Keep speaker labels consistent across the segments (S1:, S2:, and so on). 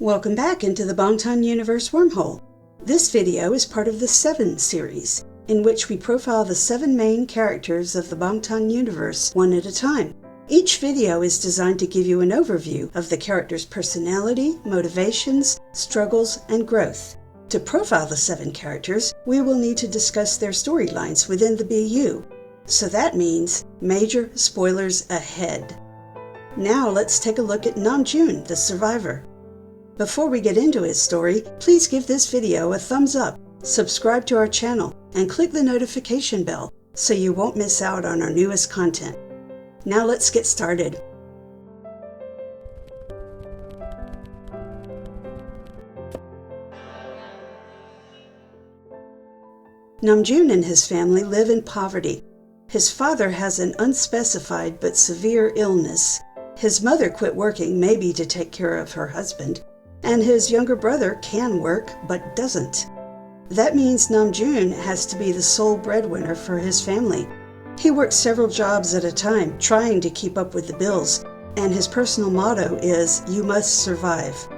S1: Welcome back into the Bangtan Universe wormhole. This video is part of the 7 series, in which we profile the 7 main characters of the Bangtan Universe one at a time. Each video is designed to give you an overview of the character's personality, motivations, struggles, and growth. To profile the 7 characters, we will need to discuss their storylines within the BU. So that means major spoilers ahead. Now let's take a look at NamJoon, the survivor. Before we get into his story, please give this video a thumbs up, subscribe to our channel, and click the notification bell so you won't miss out on our newest content. Now let's get started. NamJoon and his family live in poverty. His father has an unspecified but severe illness. His mother quit working, maybe to take care of her husband, and his younger brother can work but doesn't. That means NamJoon has to be the sole breadwinner for his family. He works several jobs at a time, trying to keep up with the bills, and his personal motto is, "You must survive."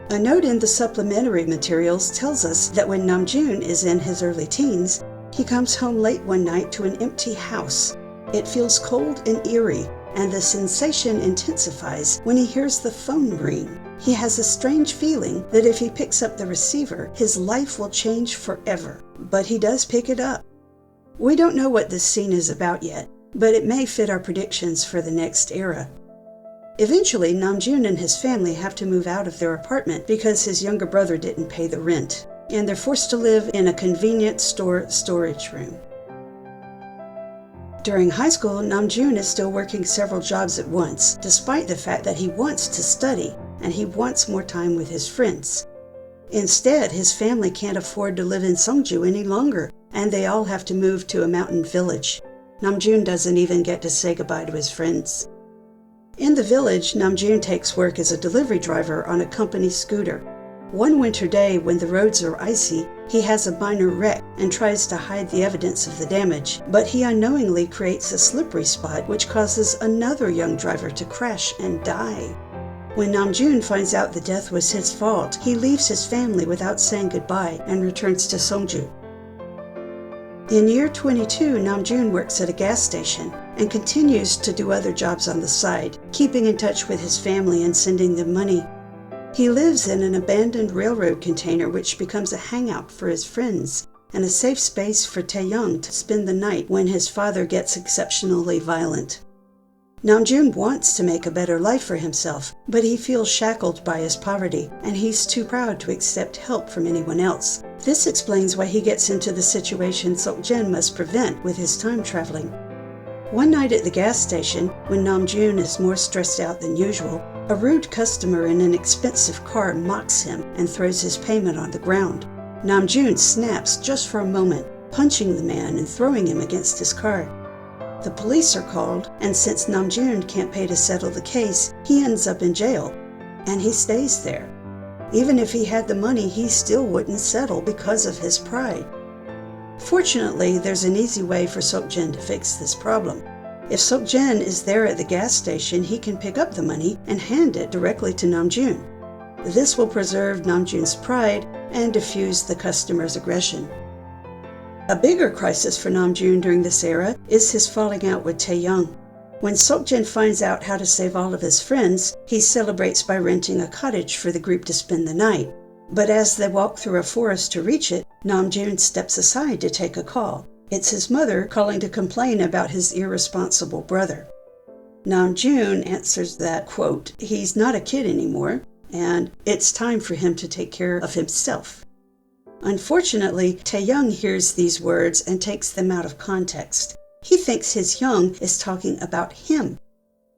S1: A note in the supplementary materials tells us that when NamJoon is in his early teens, he comes home late one night to an empty house. It feels cold and eerie, and the sensation intensifies when he hears the phone ring. He has a strange feeling that if he picks up the receiver, his life will change forever. But he does pick it up. We don't know what this scene is about yet, but it may fit our predictions for the next era. Eventually, NamJoon and his family have to move out of their apartment because his younger brother didn't pay the rent, and they're forced to live in a convenience store storage room. During high school, NamJoon is still working several jobs at once, despite the fact that he wants to study and he wants more time with his friends. Instead, his family can't afford to live in Seongju any longer, and they all have to move to a mountain village. NamJoon doesn't even get to say goodbye to his friends. In the village, NamJoon takes work as a delivery driver on a company scooter. One winter day, when the roads are icy, he has a minor wreck and tries to hide the evidence of the damage, but he unknowingly creates a slippery spot which causes another young driver to crash and die. When NamJoon finds out the death was his fault, he leaves his family without saying goodbye and returns to Seongju. In year 22, NamJoon works at a gas station and continues to do other jobs on the side, keeping in touch with his family and sending them money. He lives in an abandoned railroad container which becomes a hangout for his friends and a safe space for Taeyoung to spend the night when his father gets exceptionally violent. NamJoon wants to make a better life for himself, but he feels shackled by his poverty, and he's too proud to accept help from anyone else. This explains why he gets into the situation Seokjin must prevent with his time traveling. One night at the gas station, when NamJoon is more stressed out than usual, a rude customer in an expensive car mocks him and throws his payment on the ground. NamJoon snaps just for a moment, punching the man and throwing him against his car. The police are called, and since NamJoon can't pay to settle the case, he ends up in jail, and he stays there. Even if he had the money, he still wouldn't settle because of his pride. Fortunately, there's an easy way for Seokjin to fix this problem. If Seokjin is there at the gas station, he can pick up the money and hand it directly to NamJoon. This will preserve NamJoon's pride and diffuse the customer's aggression. A bigger crisis for NamJoon during this era is his falling out with Taeyoung. When Seokjin finds out how to save all of his friends, he celebrates by renting a cottage for the group to spend the night. But as they walk through a forest to reach it, NamJoon steps aside to take a call. It's his mother calling to complain about his irresponsible brother. NamJoon answers that, quote, he's not a kid anymore, and it's time for him to take care of himself. Unfortunately, Taeyoung hears these words and takes them out of context. He thinks his young is talking about him.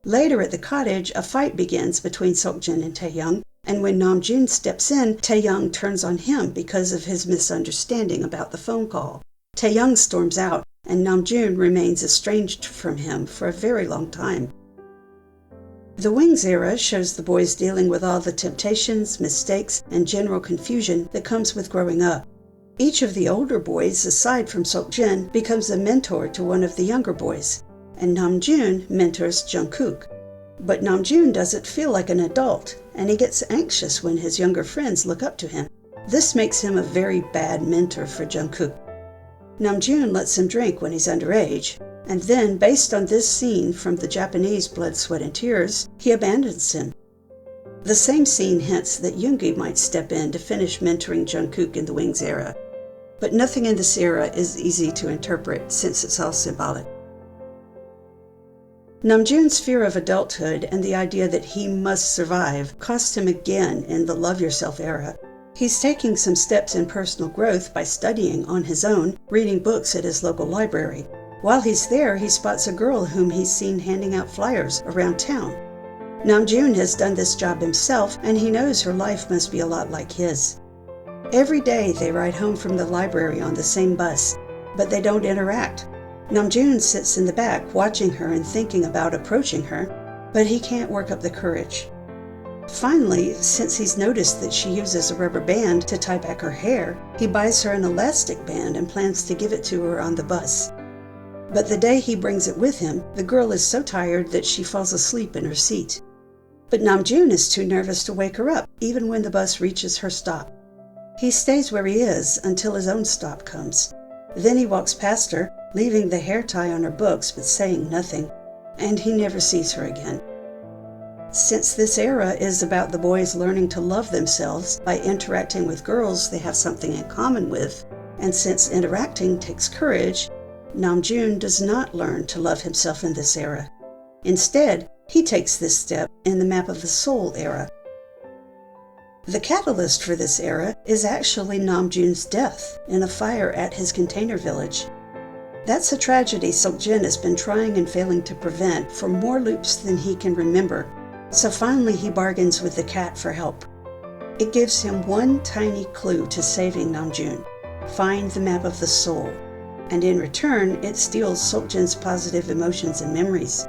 S1: Later at the cottage, a fight begins between Seokjin and Taeyoung, and when NamJoon steps in, Taeyoung turns on him because of his misunderstanding about the phone call. Taeyoung storms out, and NamJoon remains estranged from him for a very long time. The Wings era shows the boys dealing with all the temptations, mistakes, and general confusion that comes with growing up. Each of the older boys, aside from Seokjin, becomes a mentor to one of the younger boys, and NamJoon mentors Jungkook. But NamJoon doesn't feel like an adult, and he gets anxious when his younger friends look up to him. This makes him a very bad mentor for Jungkook. NamJoon lets him drink when he's underage, and then, based on this scene from the Japanese Blood, Sweat and Tears, he abandons him. The same scene hints that Yoongi might step in to finish mentoring Jungkook in the Wings era. But nothing in this era is easy to interpret since it's all symbolic. NamJoon's fear of adulthood and the idea that he must survive cost him again in the Love Yourself era. He's taking some steps in personal growth by studying on his own, reading books at his local library. While he's there, he spots a girl whom he's seen handing out flyers around town. NamJoon has done this job himself, and he knows her life must be a lot like his. Every day they ride home from the library on the same bus, but they don't interact. NamJoon sits in the back watching her and thinking about approaching her, but he can't work up the courage. Finally, since he's noticed that she uses a rubber band to tie back her hair, he buys her an elastic band and plans to give it to her on the bus. But the day he brings it with him, the girl is so tired that she falls asleep in her seat. But NamJoon is too nervous to wake her up, even when the bus reaches her stop. He stays where he is until his own stop comes. Then he walks past her, leaving the hair tie on her books but saying nothing, and he never sees her again. Since this era is about the boys learning to love themselves by interacting with girls they have something in common with, and since interacting takes courage, NamJoon does not learn to love himself in this era. Instead, he takes this step in the Map of the Soul era. The catalyst for this era is actually NamJoon's death in a fire at his container village. That's a tragedy Seokjin has been trying and failing to prevent for more loops than he can remember, so finally he bargains with the cat for help. It gives him one tiny clue to saving NamJoon: find the Map of the Soul, and in return it steals Seokjin's positive emotions and memories.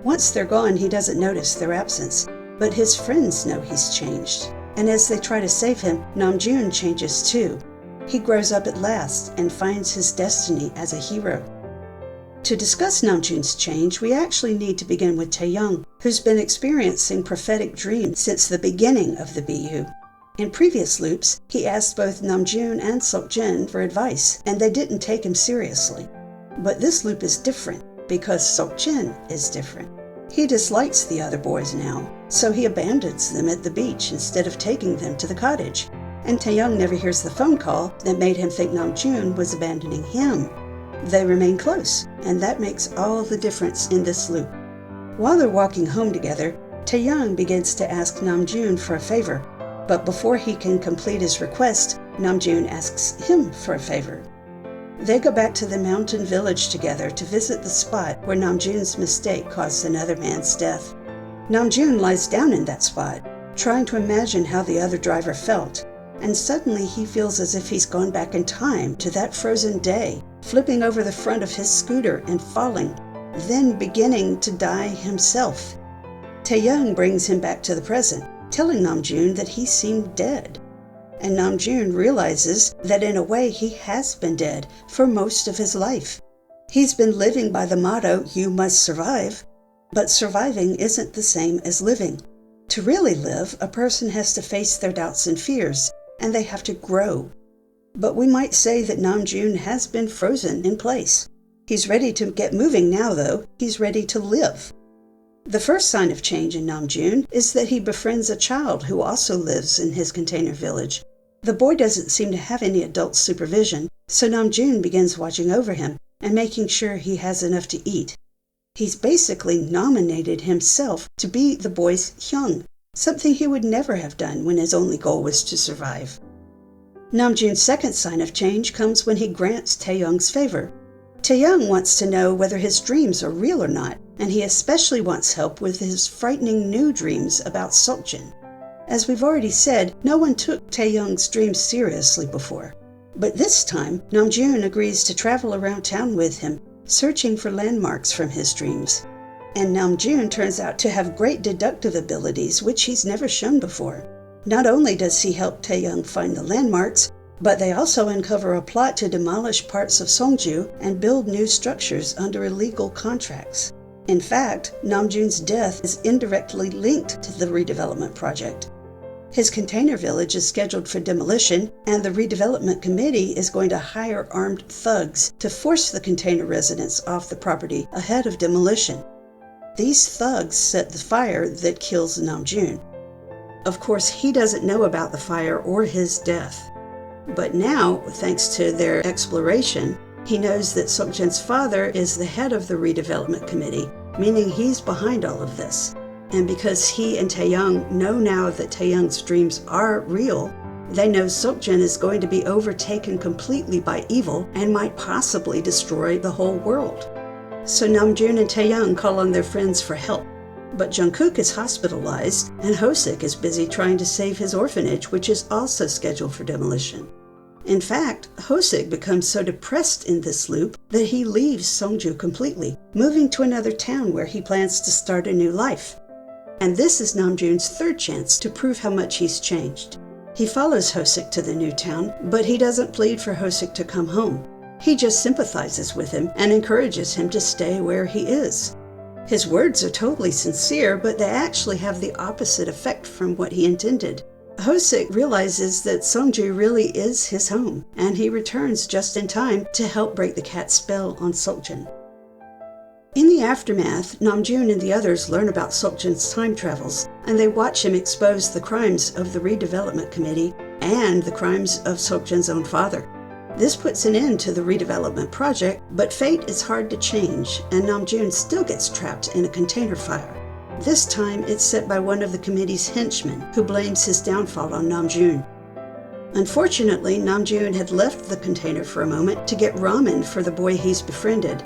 S1: Once they're gone, he doesn't notice their absence, but his friends know he's changed, and as they try to save him, NamJoon changes too. He grows up at last and finds his destiny as a hero. To discuss NamJoon's change, we actually need to begin with Taeyoung, who's been experiencing prophetic dreams since the beginning of the BU. In previous loops, he asked both NamJoon and Seokjin for advice, and they didn't take him seriously. But this loop is different, because Seokjin is different. He dislikes the other boys now, so he abandons them at the beach instead of taking them to the cottage. And Taeyoung never hears the phone call that made him think NamJoon was abandoning him. They remain close, and that makes all the difference in this loop. While they're walking home together, Taeyoung begins to ask NamJoon for a favor, but before he can complete his request, NamJoon asks him for a favor. They go back to the mountain village together to visit the spot where NamJoon's mistake caused another man's death. NamJoon lies down in that spot, trying to imagine how the other driver felt, and suddenly he feels as if he's gone back in time to that frozen day, flipping over the front of his scooter and falling, then beginning to die himself. Taeyoung brings him back to the present, telling NamJoon that he seemed dead. And NamJoon realizes that in a way he has been dead for most of his life. He's been living by the motto, "You must survive," but surviving isn't the same as living. To really live, a person has to face their doubts and fears, and they have to grow. But we might say that NamJoon has been frozen in place. He's ready to get moving now, though. He's ready to live. The first sign of change in NamJoon is that he befriends a child who also lives in his container village. The boy doesn't seem to have any adult supervision, so NamJoon begins watching over him and making sure he has enough to eat. He's basically nominated himself to be the boy's hyung, something he would never have done when his only goal was to survive. NamJoon's second sign of change comes when he grants Taeyoung's favor. Taeyoung wants to know whether his dreams are real or not, and he especially wants help with his frightening new dreams about Seokjin. As we've already said, no one took Taeyoung's dreams seriously before. But this time, NamJoon agrees to travel around town with him, searching for landmarks from his dreams. And NamJoon turns out to have great deductive abilities which he's never shown before. Not only does he help Taeyoung find the landmarks, but they also uncover a plot to demolish parts of Songju and build new structures under illegal contracts. In fact, NamJoon's death is indirectly linked to the redevelopment project. His container village is scheduled for demolition, and the redevelopment committee is going to hire armed thugs to force the container residents off the property ahead of demolition. These thugs set the fire that kills NamJoon. Of course, he doesn't know about the fire or his death. But now, thanks to their exploration, he knows that Seokjin's father is the head of the redevelopment committee, meaning he's behind all of this. And because he and Taeyoung know now that Taeyoung's dreams are real, they know Seokjin is going to be overtaken completely by evil and might possibly destroy the whole world. So NamJoon and Taeyoung call on their friends for help. But Jungkook is hospitalized, and Hosik is busy trying to save his orphanage, which is also scheduled for demolition. In fact, Hosik becomes so depressed in this loop that he leaves Songju completely, moving to another town where he plans to start a new life. And this is NamJoon's third chance to prove how much he's changed. He follows Hosik to the new town, but he doesn't plead for Hosik to come home. He just sympathizes with him and encourages him to stay where he is. His words are totally sincere, but they actually have the opposite effect from what he intended. Hosik realizes that Songju really is his home, and he returns just in time to help break the cat's spell on Seokjin. In the aftermath, NamJoon and the others learn about Seokjin's time travels, and they watch him expose the crimes of the redevelopment committee and the crimes of Seokjin's own father. This puts an end to the redevelopment project, but fate is hard to change, and NamJoon still gets trapped in a container fire. This time, it's set by one of the committee's henchmen, who blames his downfall on NamJoon. Unfortunately, NamJoon had left the container for a moment to get ramen for the boy he's befriended,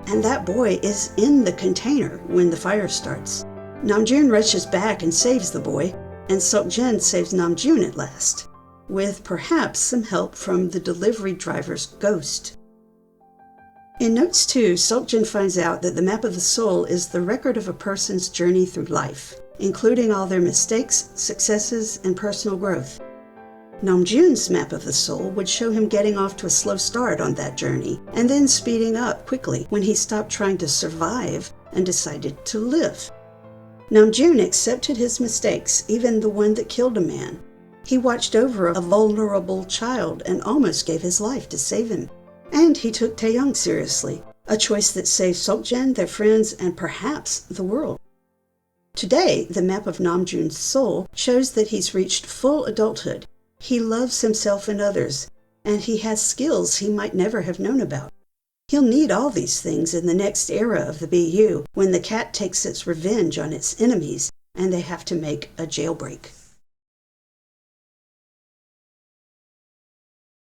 S1: and that boy is in the container when the fire starts. NamJoon rushes back and saves the boy, and Seokjin saves NamJoon at last, with perhaps some help from the delivery driver's ghost. In Notes 2, Seokjin finds out that the map of the soul is the record of a person's journey through life, including all their mistakes, successes, and personal growth. NamJoon's map of the soul would show him getting off to a slow start on that journey, and then speeding up quickly when he stopped trying to survive and decided to live. NamJoon accepted his mistakes, even the one that killed a man. He watched over a vulnerable child and almost gave his life to save him. And he took Taeyoung seriously, a choice that saved Seokjin, their friends, and perhaps the world. Today, the map of NamJoon's soul shows that he's reached full adulthood. He loves himself and others, and he has skills he might never have known about. He'll need all these things in the next era of the BU, when the cat takes its revenge on its enemies and they have to make a jailbreak.